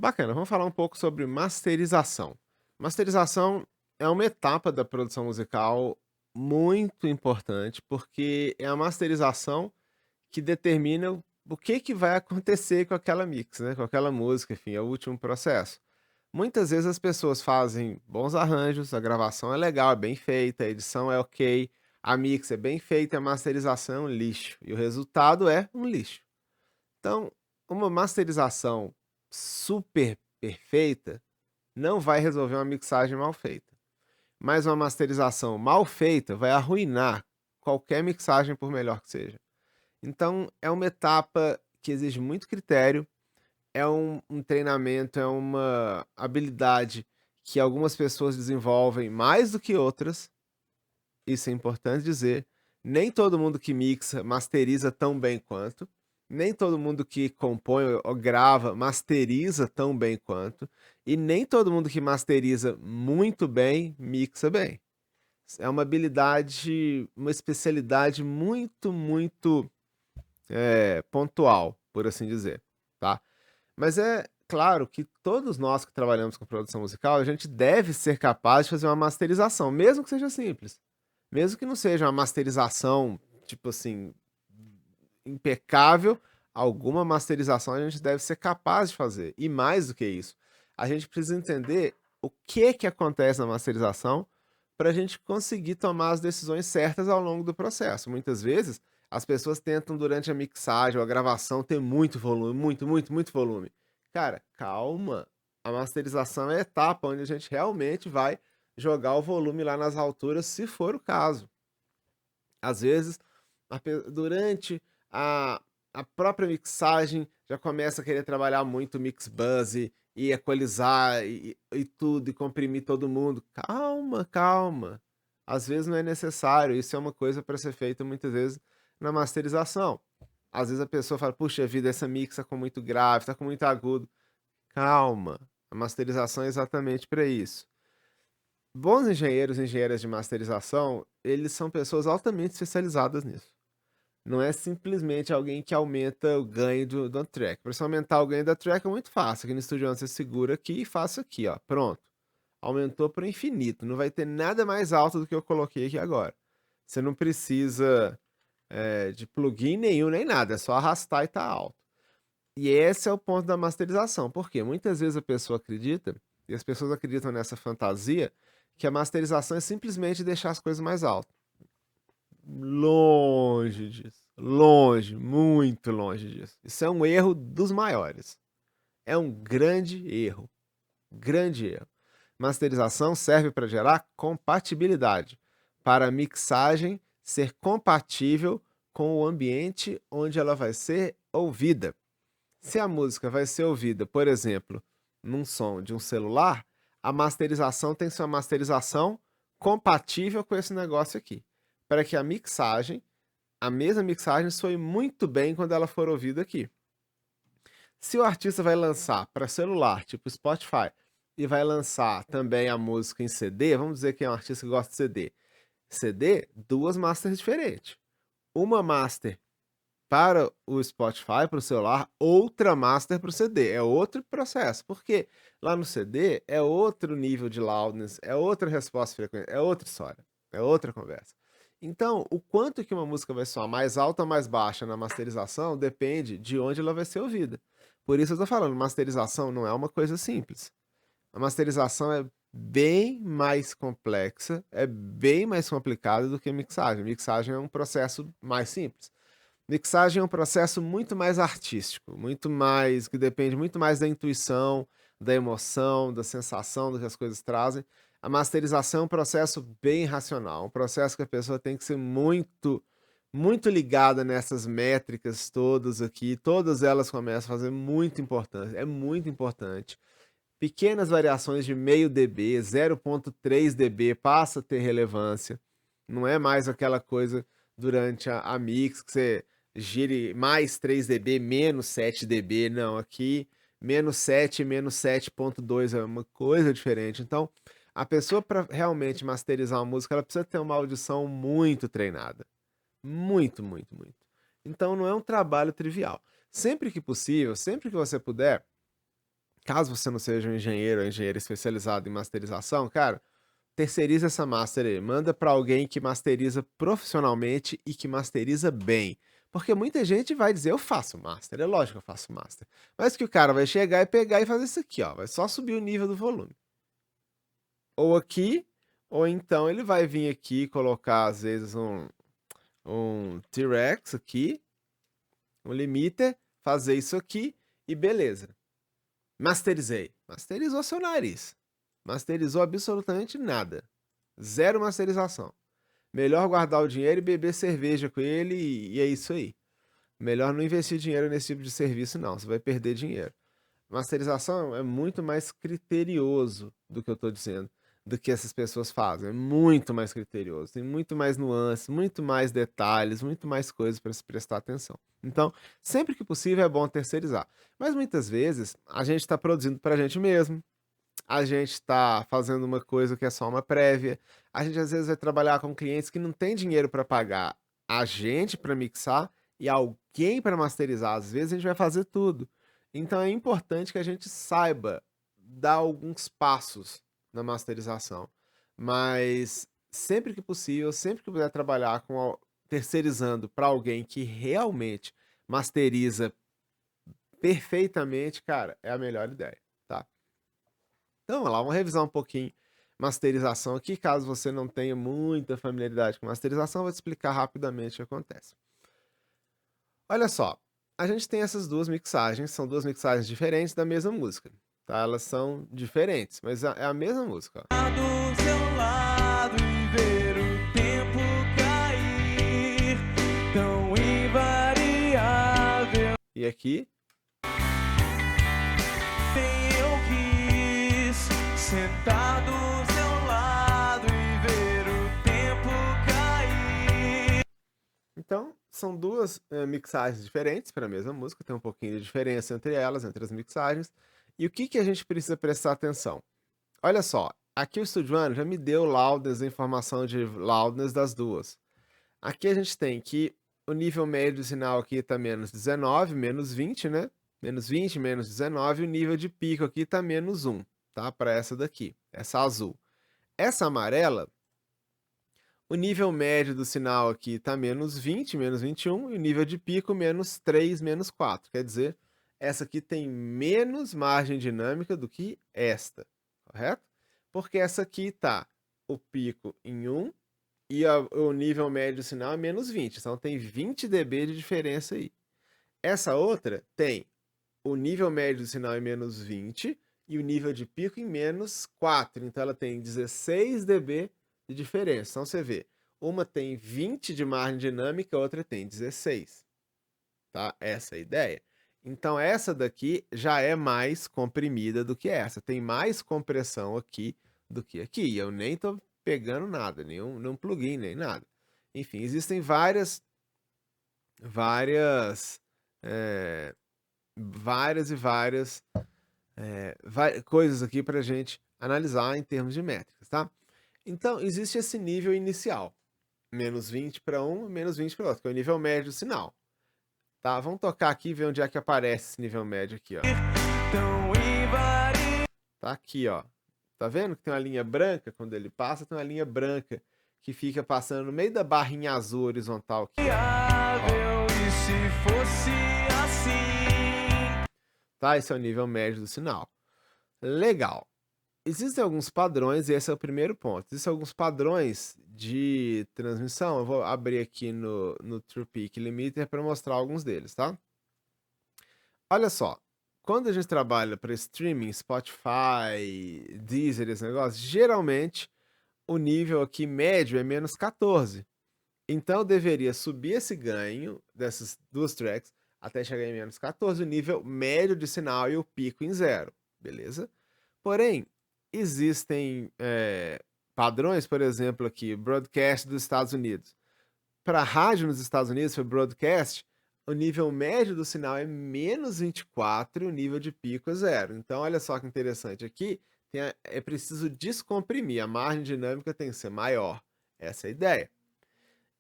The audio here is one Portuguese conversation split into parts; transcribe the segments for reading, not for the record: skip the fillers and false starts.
Bacana, vamos falar um pouco sobre masterização. Masterização é uma etapa da produção musical muito importante, porque é a masterização que determina o que vai acontecer com aquela mix, né, com aquela música, enfim, é o último processo. Muitas vezes as pessoas fazem bons arranjos, a gravação é legal, é bem feita, a edição é ok, a mix é bem feita, a masterização é um lixo, e o resultado é um lixo. Então, uma masterização super perfeita não vai resolver uma mixagem mal feita, mas uma masterização mal feita vai arruinar qualquer mixagem, por melhor que seja. Então, é uma etapa que exige muito critério, é um treinamento, é uma habilidade que algumas pessoas desenvolvem mais do que outras, isso é importante dizer. Nem todo mundo que mixa masteriza tão bem quanto. Nem todo mundo que compõe ou grava masteriza tão bem quanto. E nem todo mundo que masteriza muito bem mixa bem. É uma habilidade, uma especialidade muito pontual, por assim dizer, tá? Mas é claro que todos nós que trabalhamos com produção musical, a gente deve ser capaz de fazer uma masterização, mesmo que seja simples. Mesmo que não seja uma masterização, tipo assim, impecável, alguma masterização a gente deve ser capaz de fazer. E mais do que isso, a gente precisa entender o que acontece na masterização para a gente conseguir tomar as decisões certas ao longo do processo. Muitas vezes, as pessoas tentam, durante a mixagem ou a gravação, ter muito volume, muito volume. Cara, calma. A masterização é a etapa onde a gente realmente vai jogar o volume lá nas alturas, se for o caso. Às vezes, durante a, a própria mixagem, já começa a querer trabalhar muito mix buzz e equalizar e tudo, e comprimir todo mundo. Calma, calma. Às vezes não é necessário. Isso é uma coisa para ser feita muitas vezes na masterização. Às vezes a pessoa fala, puxa vida, essa mix tá com muito grave, tá com muito agudo. Calma. A masterização é exatamente para isso. Bons engenheiros e engenheiras de masterização, eles são pessoas altamente especializadas nisso. Não é simplesmente alguém que aumenta o ganho do track. Para você aumentar o ganho da track é muito fácil. Aqui no Studio One você segura aqui e faço aqui, ó. Pronto. Aumentou para o infinito. Não vai ter nada mais alto do que eu coloquei aqui agora. Você não precisa de plugin nenhum nem nada. É só arrastar e tá alto. E esse é o ponto da masterização. Por quê? Muitas vezes a pessoa acredita, e as pessoas acreditam nessa fantasia, que a masterização é simplesmente deixar as coisas mais altas. Longe disso. Longe, muito longe disso. Isso é um erro dos maiores. É um grande erro. Grande erro. Masterização serve para gerar compatibilidade, para a mixagem ser compatível com o ambiente onde ela vai ser ouvida. Se a música vai ser ouvida, por exemplo, num som de um celular, a masterização tem que ser uma masterização compatível com esse negócio aqui, para que a mesma mixagem, soe muito bem quando ela for ouvida aqui. Se o artista vai lançar para celular, tipo Spotify, e vai lançar também a música em CD, vamos dizer que é um artista que gosta de CD. CD, duas masters diferentes. Uma master para o Spotify, para o celular, outra master para o CD. É outro processo, porque lá no CD é outro nível de loudness, é outra resposta frequente, é outra história, é outra conversa. Então, o quanto que uma música vai soar mais alta ou mais baixa na masterização depende de onde ela vai ser ouvida. Por isso eu tô falando, masterização não é uma coisa simples. A masterização é bem mais complexa, é bem mais complicada do que mixagem. Mixagem é um processo mais simples. Mixagem é um processo muito mais artístico, muito mais, que depende muito mais da intuição, da emoção, da sensação do que as coisas trazem. A masterização é um processo bem racional, um processo que a pessoa tem que ser muito ligada nessas métricas todas aqui, todas elas começam a fazer muito importante, é muito importante. Pequenas variações de meio dB, 0,3 dB passa a ter relevância. Não é mais aquela coisa durante a mix que você gire mais 3 dB, menos 7 dB. Não, aqui menos 7, menos 7,2 é uma coisa diferente. Então, a pessoa para realmente masterizar uma música, ela precisa ter uma audição muito treinada. Muito. Então não é um trabalho trivial. Sempre que possível, sempre que você puder, Caso você não seja um engenheiro ou engenheiro especializado em masterização, cara, terceiriza essa master aí, manda para alguém que masteriza profissionalmente e que masteriza bem. Porque muita gente vai dizer: "Eu faço master", é lógico que eu faço master. Mas que o cara vai chegar e pegar e fazer isso aqui, ó, vai só subir o nível do volume. Ou aqui, ou então ele vai vir aqui e colocar às vezes um T-Rex aqui, um limiter, fazer isso aqui e beleza. Masterizei. Masterizou seu nariz. Masterizou absolutamente nada. Zero masterização. Melhor guardar o dinheiro e beber cerveja com ele e é isso aí. Melhor não investir dinheiro nesse tipo de serviço, não. Você vai perder dinheiro. Masterização é muito mais criterioso do que eu estou dizendo, do que essas pessoas fazem. É muito mais criterioso. Tem muito mais nuances, muito mais detalhes, muito mais coisas para se prestar atenção. Então, sempre que possível é bom terceirizar. Mas muitas vezes a gente está produzindo para a gente mesmo, a gente está fazendo uma coisa que é só uma prévia. A gente às vezes vai trabalhar com clientes que não tem dinheiro para pagar a gente para mixar e alguém para masterizar. Às vezes a gente vai fazer tudo. Então é importante que a gente saiba dar alguns passos na masterização. Mas sempre que possível, sempre que puder trabalhar terceirizando para alguém que realmente masteriza perfeitamente, cara, é a melhor ideia, tá? Então, vamos lá, vamos revisar um pouquinho masterização aqui, caso você não tenha muita familiaridade com masterização, eu vou te explicar rapidamente o que acontece. Olha só, a gente tem essas duas mixagens, são duas mixagens diferentes da mesma música, tá? Elas são diferentes, mas é a mesma música, ó. Do seu lado e ver o tempo cair, tão invariável. E aqui, Nem eu quis sentar do seu lado e ver o tempo cair. então, são duas mixagens diferentes para a mesma música, tem um pouquinho de diferença entre elas, entre as mixagens. E o que que a gente precisa prestar atenção? Olha só, aqui o Studio One já me deu loudness, a informação de loudness das duas. Aqui a gente tem que o nível médio do sinal aqui está menos 19, menos 20, né? Menos 20, menos 19, e o nível de pico aqui está menos 1, tá? Para essa daqui, essa azul. Essa amarela, o nível médio do sinal aqui está menos 20, menos 21, e o nível de pico menos 3, menos 4. Quer dizer, essa aqui tem menos margem dinâmica do que esta, correto? Porque essa aqui está o pico em 1 e o nível médio do sinal é menos 20. Então tem 20 dB de diferença aí. Essa outra tem o nível médio do sinal em menos 20 e o nível de pico em menos 4. Então ela tem 16 dB de diferença. Então você vê, uma tem 20 de margem dinâmica, a outra tem 16. Tá? Essa é a ideia. Então essa daqui já é mais comprimida do que essa. Tem mais compressão aqui do que aqui. E eu nem estou pegando nada, nenhum plugin, nem nada. Enfim, existem várias é, várias coisas aqui para a gente analisar em termos de métricas, tá? Então, existe esse nível inicial, menos 20 para um, menos 20 para outro, que é o nível médio do sinal. Tá, vamos tocar aqui e ver onde é que aparece esse nível médio aqui, ó. Tá aqui, ó. Tá vendo que tem uma linha branca? Quando ele passa, tem uma linha branca que fica passando no meio da barrinha azul horizontal aqui, ó. E se fosse assim? Tá, esse é o nível médio do sinal. Legal. Existem alguns padrões, e esse é o primeiro ponto. Existem alguns padrões de transmissão. Eu vou abrir aqui no True Peak Limiter para mostrar alguns deles, tá? Olha só, quando a gente trabalha para streaming, Spotify, Deezer, esse negócio, geralmente o nível aqui médio é menos 14. Então eu deveria subir esse ganho dessas duas tracks até chegar em menos 14, o nível médio de sinal e o pico em 0, beleza? Porém, existem padrões, por exemplo, aqui, broadcast dos Estados Unidos. Para rádio nos Estados Unidos, para broadcast, o nível médio do sinal é menos 24 e o nível de pico é 0. Então, olha só que interessante. Aqui é preciso descomprimir, a margem dinâmica tem que ser maior. Essa é a ideia.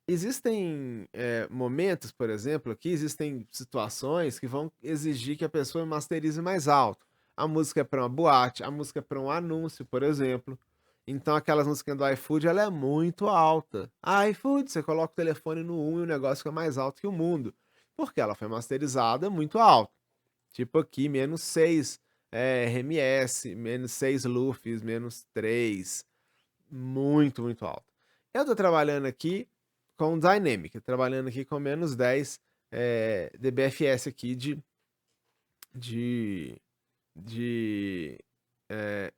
Existem momentos, por exemplo, aqui existem situações que vão exigir que a pessoa masterize mais alto. a música é para uma boate, a música é para um anúncio, por exemplo. Então aquelas músicas do iFood, ela é muito alta. iFood, você coloca o telefone no 1 e o negócio fica mais alto que o mundo. Porque ela foi masterizada muito alto. Tipo aqui, menos 6 RMS, menos 6 LUFS, menos 3. Muito, muito alto. Eu tô trabalhando aqui com Dynamic, trabalhando aqui com menos 10 dBFS aqui de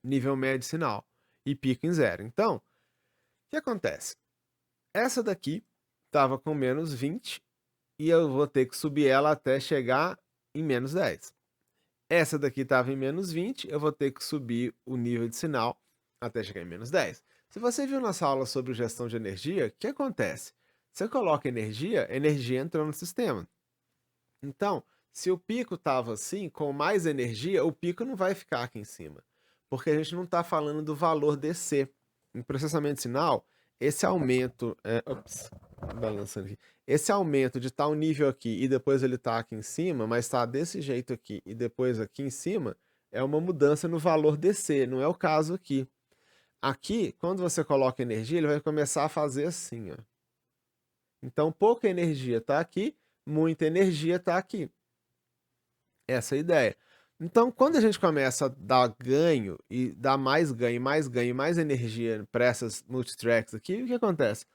nível médio de sinal e pico em 0. Então, o que acontece? Essa daqui estava com menos 20 e eu vou ter que subir ela até chegar em menos 10. Essa daqui estava em menos 20, eu vou ter que subir o nível de sinal até chegar em menos 10. Se você viu nossa aula sobre gestão de energia, o que acontece? Você coloca energia, a energia entra no sistema. Então, se o pico estava assim, com mais energia, o pico não vai ficar aqui em cima. Porque a gente não está falando do valor DC. Em processamento de sinal, esse aumento. Balançando aqui. Esse aumento de tal nível aqui e depois ele está aqui em cima, mas está desse jeito aqui e depois aqui em cima, é uma mudança no valor DC. Não é o caso aqui. Aqui, quando você coloca energia, ele vai começar a fazer assim, ó. Então, pouca energia está aqui, muita energia está aqui. Essa é a ideia. Então, quando a gente começa a dar ganho e dar mais ganho, mais energia para essas multitracks aqui, o que acontece?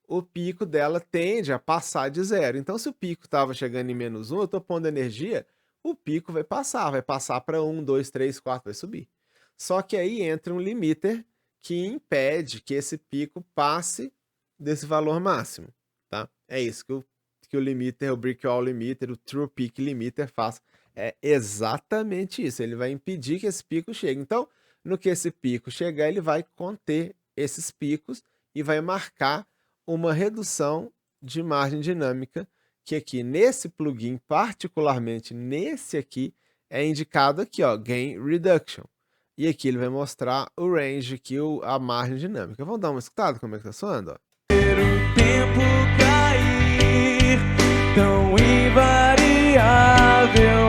O pico dela tende a passar de 0. Então, se o pico estava chegando em menos 1, eu estou pondo energia, o pico vai passar para 1, 2, 3, 4, vai subir. Só que aí entra um limiter que impede que esse pico passe desse valor máximo, tá? É isso que o limiter, o Brickwall limiter, o True Peak limiter faz. É exatamente isso. Ele vai impedir que esse pico chegue. Então, no que esse pico chegar, ele vai conter esses picos e vai marcar uma redução de margem dinâmica, que aqui nesse plugin, particularmente nesse aqui, é indicado aqui, ó, Gain Reduction. E aqui ele vai mostrar o range aqui, a margem dinâmica. Vamos dar uma escutada como é que tá soando, ó. Ver o tempo cair, tão invariável.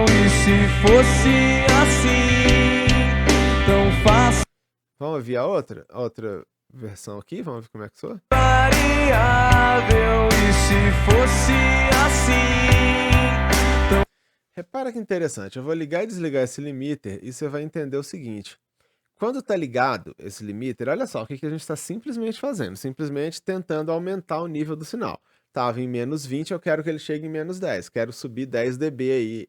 E se fosse assim, tão fácil. Vamos ouvir a outra versão aqui? Vamos ver como é que soa? Variável. E se fosse assim, Repara que interessante, eu vou ligar e desligar esse limiter e você vai entender o seguinte. Quando está ligado esse limiter, olha só o que a gente está simplesmente fazendo. Simplesmente tentando aumentar o nível do sinal. Estava em menos 20, eu quero que ele chegue em menos 10. Quero subir 10 dB aí,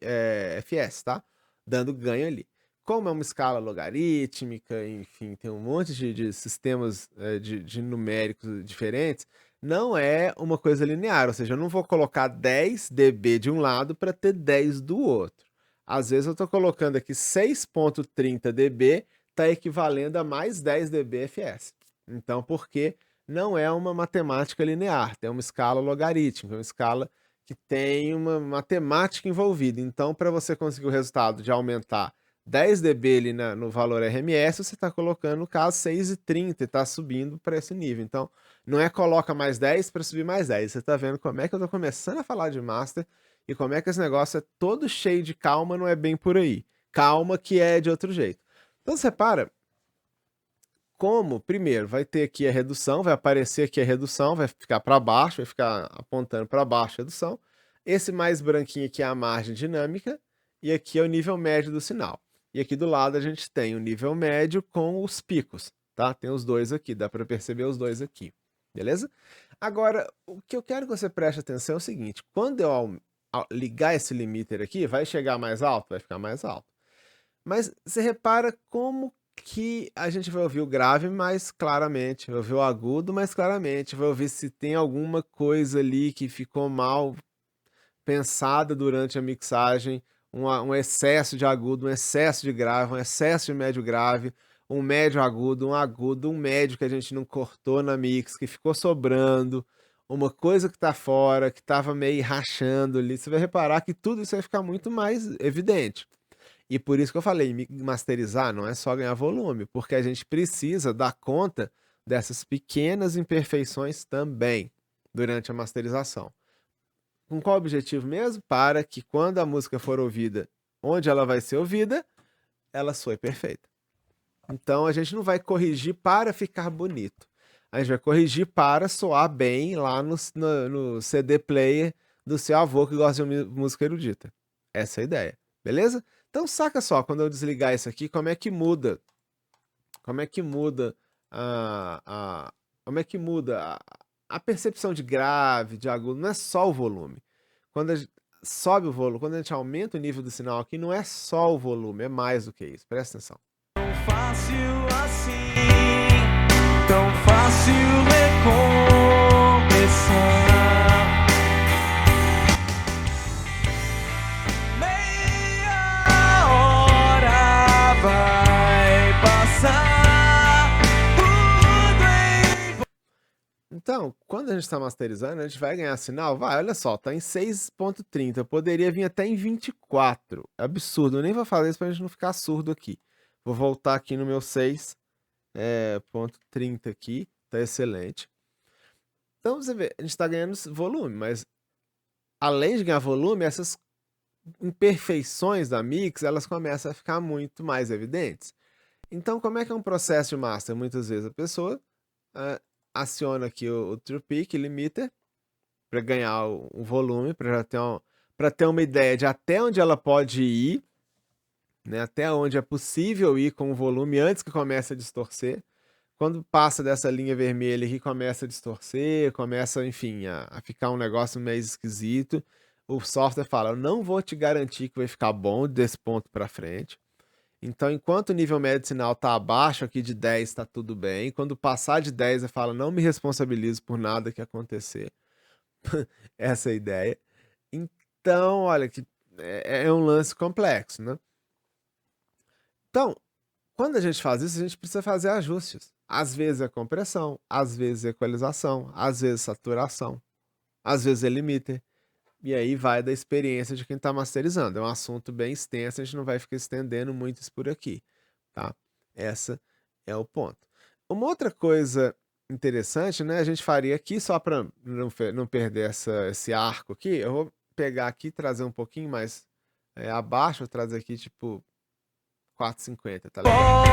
FS, tá? Dando ganho ali. Como é uma escala logarítmica, enfim, tem um monte de sistemas de numéricos diferentes, não é uma coisa linear. Ou seja, eu não vou colocar 10 dB de um lado para ter 10 do outro. Às vezes eu estou colocando aqui 6.30 dB, está equivalendo a mais 10 dBFS. Então, porque não é uma matemática linear, tem uma escala logarítmica, uma escala que tem uma matemática envolvida. Então, para você conseguir o resultado de aumentar 10 dB ali no valor RMS, você está colocando, no caso, 6,30 e está subindo para esse nível. Então, não é coloca mais 10 para subir mais 10. Você está vendo como é que eu estou começando a falar de master e como é que esse negócio é todo cheio de calma, não é bem por aí. Calma que é de outro jeito. Então, você repara como, primeiro, vai ter aqui a redução, vai aparecer aqui a redução, vai ficar para baixo, vai ficar apontando para baixo a redução. Esse mais branquinho aqui é a margem dinâmica e aqui é o nível médio do sinal. E aqui do lado a gente tem o nível médio com os picos, tá? Tem os dois aqui, dá para perceber os dois aqui, beleza? Agora, o que eu quero que você preste atenção é o seguinte, quando eu ligar esse limiter aqui, vai chegar mais alto? Vai ficar mais alto. Mas você repara como que a gente vai ouvir o grave mais claramente, vai ouvir o agudo mais claramente, vai ouvir se tem alguma coisa ali que ficou mal pensada durante a mixagem, um excesso de agudo, um excesso de grave, um excesso de médio grave, um médio agudo, um médio que a gente não cortou na mix, que ficou sobrando, uma coisa que tá fora, que tava meio rachando ali. Você vai reparar que tudo isso vai ficar muito mais evidente. E por isso que eu falei, masterizar não é só ganhar volume, porque a gente precisa dar conta dessas pequenas imperfeições também durante a masterização. Com qual objetivo mesmo? Para que quando a música for ouvida onde ela vai ser ouvida, ela soe perfeita. Então a gente não vai corrigir para ficar bonito. A gente vai corrigir para soar bem lá no CD player do seu avô que gosta de música erudita. Essa é a ideia, beleza? Então saca só, quando eu desligar isso aqui, como é que muda? Como é que muda a percepção de grave, de agudo? Não é só o volume. Quando a gente sobe o volume, quando a gente aumenta o nível do sinal aqui, não é só o volume, é mais do que isso. Presta atenção. Tão fácil assim, tão fácil recomeçar. Meia hora vai passar, tudo em... Então, quando a gente está masterizando, a gente vai ganhar sinal? Vai, olha só, tá em 6.30, eu poderia vir até em 24. É absurdo, eu nem vou fazer isso pra gente não ficar surdo aqui. Vou voltar aqui no meu 6.30 aqui, tá excelente. Então você vê, a gente tá ganhando volume, mas além de ganhar volume, essas imperfeições da mix, elas começam a ficar muito mais evidentes. Então como é que é um processo de master? Muitas vezes a pessoa aciona aqui o True Peak Limiter para ganhar o volume, para ter uma ideia de até onde ela pode ir, né, até onde é possível ir com o volume antes que comece a distorcer. Quando passa dessa linha vermelha aqui, começa a distorcer, começa, enfim, a ficar um negócio meio esquisito. O software fala, eu não vou te garantir que vai ficar bom desse ponto para frente. Então, enquanto o nível médio de sinal está abaixo aqui de 10, está tudo bem. Quando passar de 10, eu falo, não me responsabilizo por nada que acontecer. Essa é a ideia. Então, olha, que é um lance complexo, né? Então, quando a gente faz isso, a gente precisa fazer ajustes. Às vezes é compressão, às vezes é equalização, às vezes saturação, às vezes é limiter. E aí vai da experiência de quem está masterizando. É um assunto bem extenso, a gente não vai ficar estendendo muito isso por aqui, tá? Essa é o ponto. Uma outra coisa interessante, né? A gente faria aqui, só para não perder esse arco aqui, eu vou pegar aqui e trazer um pouquinho mais abaixo, vou trazer aqui tipo 4,50, tá legal?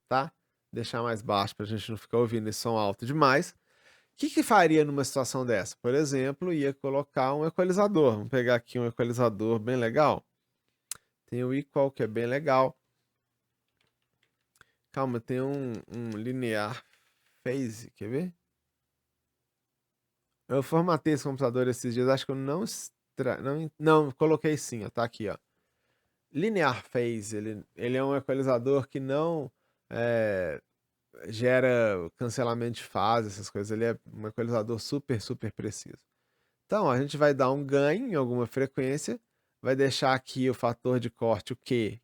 Tá? Deixar mais baixo pra gente não ficar ouvindo esse som alto demais. O que faria numa situação dessa? Por exemplo, ia colocar um equalizador. Vamos pegar aqui um equalizador bem legal. Tem o Equal, que é bem legal. Calma, tem um linear phase, quer ver? Eu formatei esse computador esses dias, acho que eu não coloquei sim, ó, tá aqui, ó. Linear phase, ele é um equalizador que não gera cancelamento de fase, essas coisas. Ele é um equalizador super, super preciso. Então, a gente vai dar um ganho em alguma frequência, vai deixar aqui o fator de corte, o Q,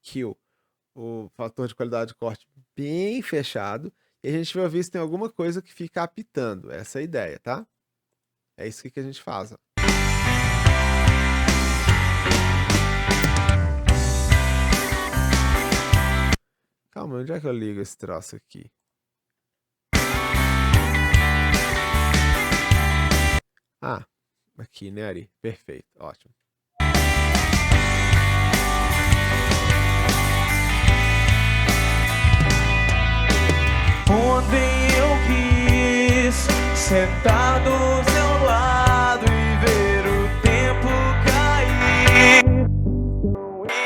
o fator de qualidade de corte bem fechado, e a gente vai ver se tem alguma coisa que fica apitando. Essa é a ideia, tá? É isso que a gente faz, ó. Calma, onde é que eu ligo esse troço aqui? Ah, aqui, né, Ari? Perfeito, ótimo. Ontem eu quis sentar do seu lado e ver o tempo cair.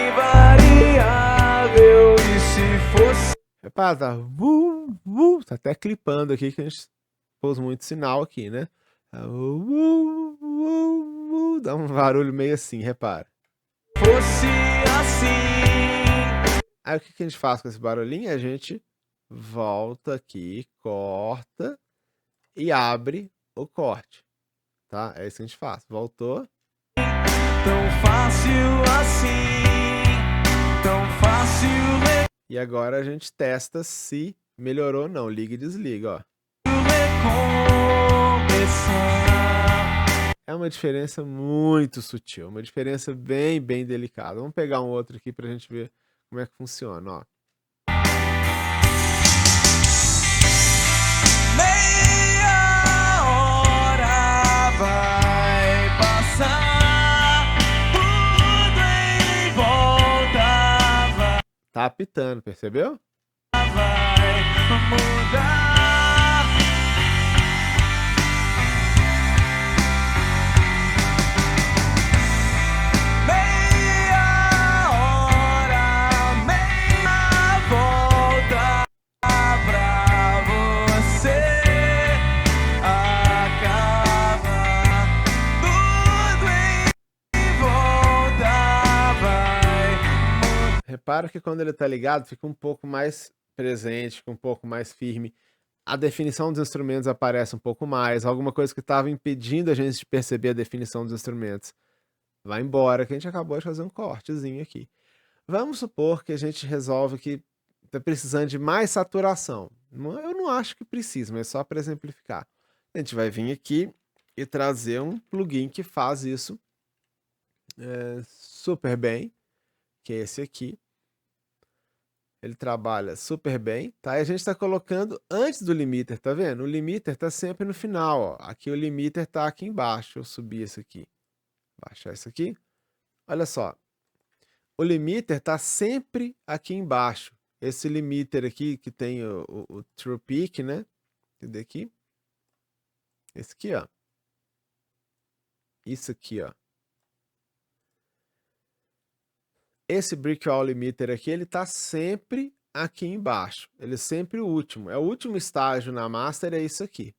Invariável, e se fosse... Repara, tá, tá até clipando aqui, que a gente pôs muito sinal aqui, né? Dá um barulho meio assim, repara. Fosse assim. Aí o que a gente faz com esse barulhinho? A gente volta aqui, corta e abre o corte, tá? É isso que a gente faz. Voltou. Tão fácil assim, tão fácil E agora a gente testa se melhorou ou não. Liga e desliga, ó. É uma diferença muito sutil, uma diferença bem, bem delicada. Vamos pegar um outro aqui pra gente ver como é que funciona, ó. Meia hora vai passar, tudo em volta Tá apitando, percebeu? vai mudar. Meia hora, meia volta pra você acaba tudo em volta vai. Repara que quando ele tá ligado, fica um pouco mais presente, fica um pouco mais firme. A definição dos instrumentos aparece um pouco mais. Alguma coisa que estava impedindo a gente de perceber a definição dos instrumentos vai embora, que a gente acabou de fazer um cortezinho aqui. Vamos supor que a gente resolve que está precisando de mais saturação. Eu não acho que precisa, mas só para exemplificar. A gente vai vir aqui e trazer um plugin que faz isso super bem, que é esse aqui. Ele trabalha super bem, tá? E a gente está colocando antes do limiter, tá vendo? O limiter está sempre no final, ó. Aqui o limiter está aqui embaixo. Deixa eu subir isso aqui. Baixar isso aqui. Olha só. O limiter está sempre aqui embaixo. Esse limiter aqui que tem o true peak, né? Cadê aqui? Esse aqui, ó. Isso aqui, ó. Esse brick wall limiter aqui, ele tá sempre aqui embaixo. Ele é sempre o último. É o último estágio na master, é isso aqui.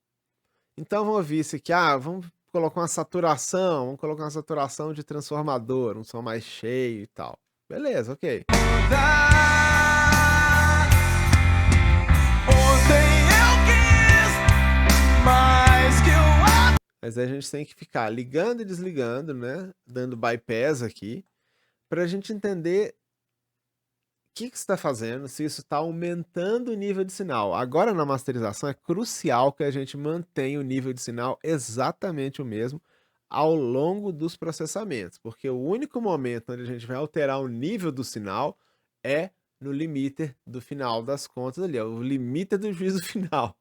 Então vamos ouvir isso aqui. Ah, vamos colocar uma saturação. Vamos colocar uma saturação de transformador, um som mais cheio e tal. Beleza, ok. Mas aí a gente tem que ficar ligando e desligando, né? Dando bypass aqui, para a gente entender o que você está fazendo, se isso está aumentando o nível de sinal. Agora na masterização é crucial que a gente mantenha o nível de sinal exatamente o mesmo ao longo dos processamentos, porque o único momento onde a gente vai alterar o nível do sinal é no limiter do final das contas ali, é o limiter do juízo final.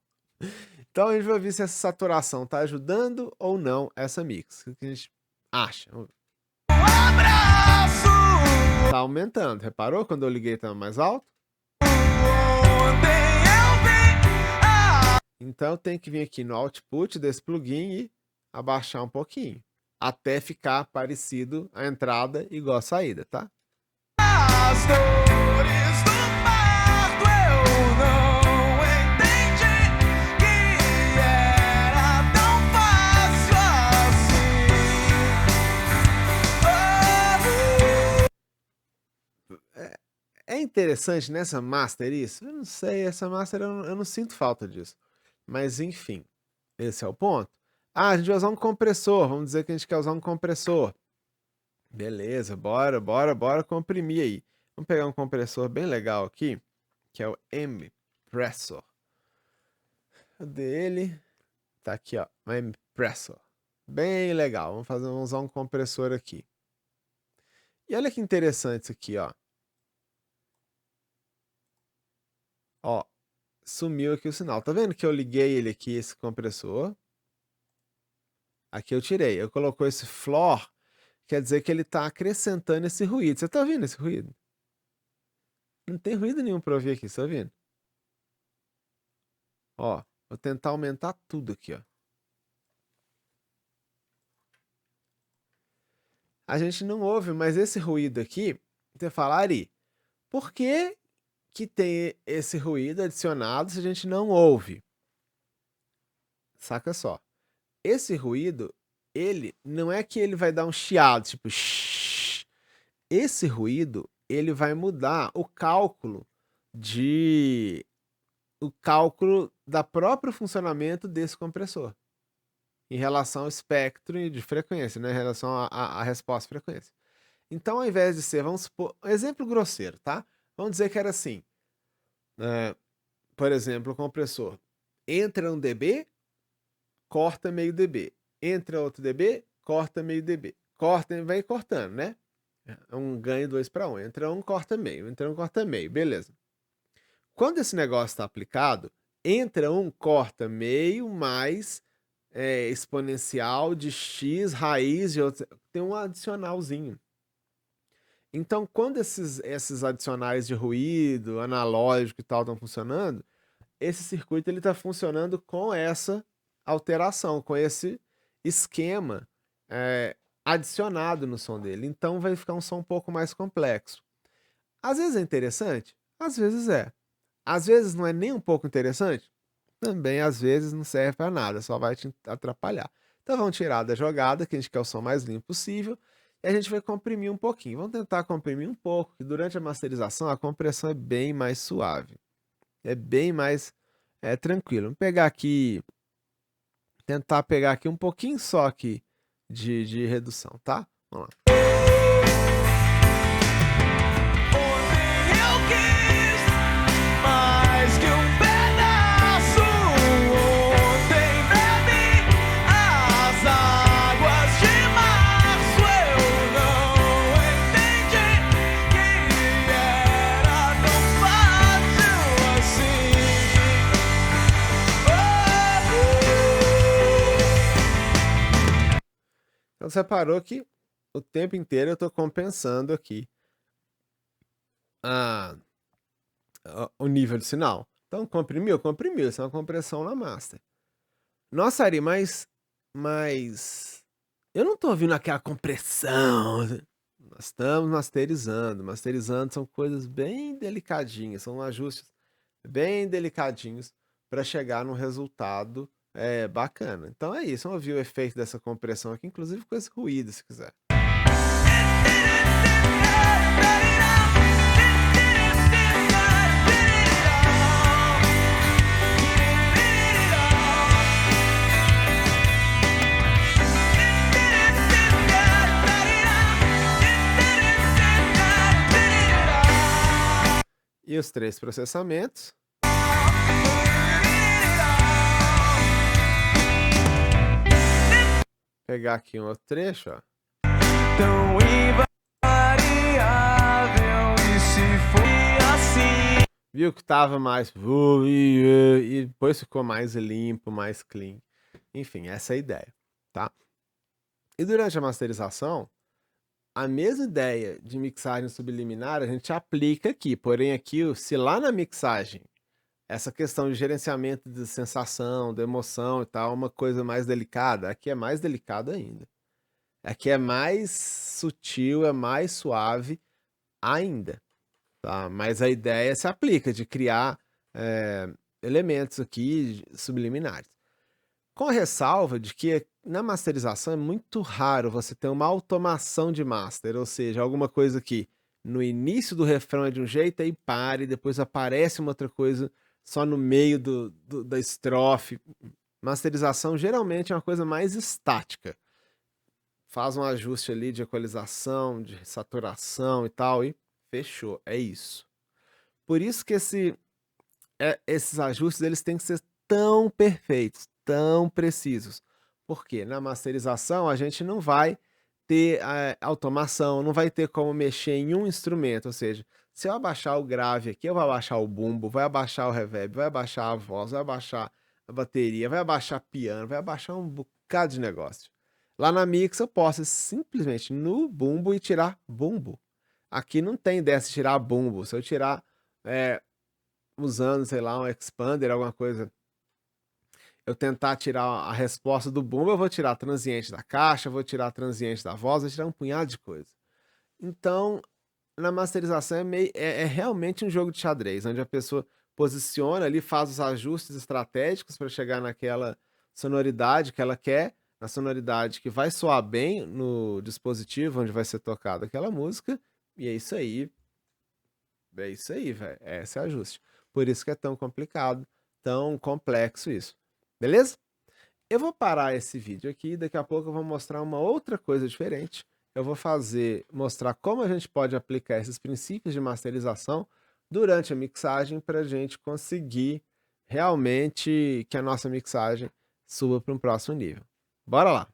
Então a gente vai ver se essa saturação está ajudando ou não essa mix. O que a gente acha? Tá aumentando. Reparou quando eu liguei estava mais alto? Então tem que vir aqui no output desse plugin e abaixar um pouquinho, até ficar parecido a entrada igual a saída, tá? As dores do parto eu não entendi que era tão fácil assim. É interessante nessa master isso? Eu não sei, essa master eu não sinto falta disso. Mas enfim, esse é o ponto. Ah, a gente vai usar um compressor, vamos dizer que a gente quer usar um compressor. Beleza, bora comprimir aí. Vamos pegar um compressor bem legal aqui, que é o M-Pressor. Cadê ele? Tá aqui, ó, o M-Pressor. Bem legal, vamos usar um compressor aqui. E olha que interessante isso aqui, ó. Ó, sumiu aqui o sinal. Tá vendo que eu liguei ele aqui, esse compressor? Aqui eu tirei. Eu colocou esse floor, quer dizer que ele tá acrescentando esse ruído. Você tá ouvindo esse ruído? Não tem ruído nenhum pra ouvir aqui, você tá ouvindo? Ó, vou tentar aumentar tudo aqui, ó. A gente não ouve, mas esse ruído aqui, você fala, Ari, por que que tem esse ruído adicionado se a gente não ouve? Saca só. Esse ruído, ele não é que ele vai dar um chiado, tipo shhh. Esse ruído, ele vai mudar o cálculo da próprio funcionamento desse compressor em relação ao espectro de frequência, né? Em relação à resposta de frequência. Então, ao invés de ser, vamos supor, um exemplo grosseiro, tá? Vamos dizer que era assim, por exemplo, o compressor entra 1 dB, corta meio dB, entra outro dB, corta meio dB, corta e vai cortando, né? É um ganho 2 para 1, entra um, corta meio, entra um, corta meio, beleza. Quando esse negócio está aplicado, entra um, corta meio, mais exponencial de x, raiz de outro, tem um adicionalzinho. Então, quando esses adicionais de ruído, analógico e tal estão funcionando, esse circuito ele está funcionando com essa alteração, com esse esquema adicionado no som dele. Então vai ficar um som um pouco mais complexo. Às vezes é interessante, às vezes é. Às vezes não é nem um pouco interessante, também às vezes não serve para nada, só vai te atrapalhar. Então vamos tirar da jogada, que a gente quer o som mais limpo possível, e a gente vai comprimir um pouquinho. Vamos tentar comprimir um pouco, que durante a masterização a compressão é bem mais suave. É bem mais tranquilo. Vamos pegar aqui, tentar pegar aqui um pouquinho só aqui de redução, tá? Vamos lá. Ontem eu quis mais que pedaço. Ontem bebi as águas de março. Eu não entendi que era tão fácil assim. Então você reparou que o tempo inteiro eu estou compensando aqui o nível de sinal. Então comprimiu, isso é uma compressão na master. Nossa, Ari, mas eu não estou ouvindo aquela compressão. Nós estamos masterizando. Masterizando são coisas bem delicadinhas, são ajustes bem delicadinhos para chegar num resultado bacana. Então é isso, vamos ouvir o efeito dessa compressão aqui, inclusive com esse ruído, se quiser. E os 3 processamentos. Pegar aqui um outro trecho, ó. Tão invariável, e se foi assim? Viu que tava mais e depois ficou mais limpo, mais clean. Enfim, essa é a ideia, tá? E durante a masterização, a mesma ideia de mixagem subliminar a gente aplica aqui, porém aqui, se lá na mixagem essa questão de gerenciamento de sensação, de emoção e tal, é uma coisa mais delicada, aqui é mais delicado ainda. Aqui é mais sutil, é mais suave ainda, tá? Mas a ideia se aplica de criar elementos aqui subliminares. Com a ressalva de que na masterização é muito raro você ter uma automação de master, ou seja, alguma coisa que no início do refrão é de um jeito, aí para e depois aparece uma outra coisa só no meio da estrofe. Masterização geralmente é uma coisa mais estática. Faz um ajuste ali de equalização, de saturação e tal, e fechou. É isso. Por isso que esses ajustes eles têm que ser tão perfeitos, tão precisos. Porque na masterização a gente não vai ter automação, não vai ter como mexer em um instrumento, ou seja, se eu abaixar o grave aqui, eu vou abaixar o bumbo, vai abaixar o reverb, vai abaixar a voz, vai abaixar a bateria, vai abaixar piano, vai abaixar um bocado de negócio. Lá na mix eu posso simplesmente no bumbo e tirar bumbo. Aqui não tem dessa de tirar bumbo. Se eu tirar usando, sei lá, um expander, alguma coisa, eu tentar tirar a resposta do bumbo, eu vou tirar a transiente da caixa, vou tirar a transiente da voz, vou tirar um punhado de coisa. Então, na masterização é realmente um jogo de xadrez, onde a pessoa posiciona ali, faz os ajustes estratégicos para chegar naquela sonoridade que ela quer, na sonoridade que vai soar bem no dispositivo onde vai ser tocada aquela música, e é isso aí. É isso aí, velho. Esse é o ajuste. Por isso que é tão complicado, tão complexo isso. Beleza? Eu vou parar esse vídeo aqui, daqui a pouco eu vou mostrar uma outra coisa diferente. Eu vou mostrar como a gente pode aplicar esses princípios de masterização durante a mixagem para a gente conseguir realmente que a nossa mixagem suba para um próximo nível. Bora lá!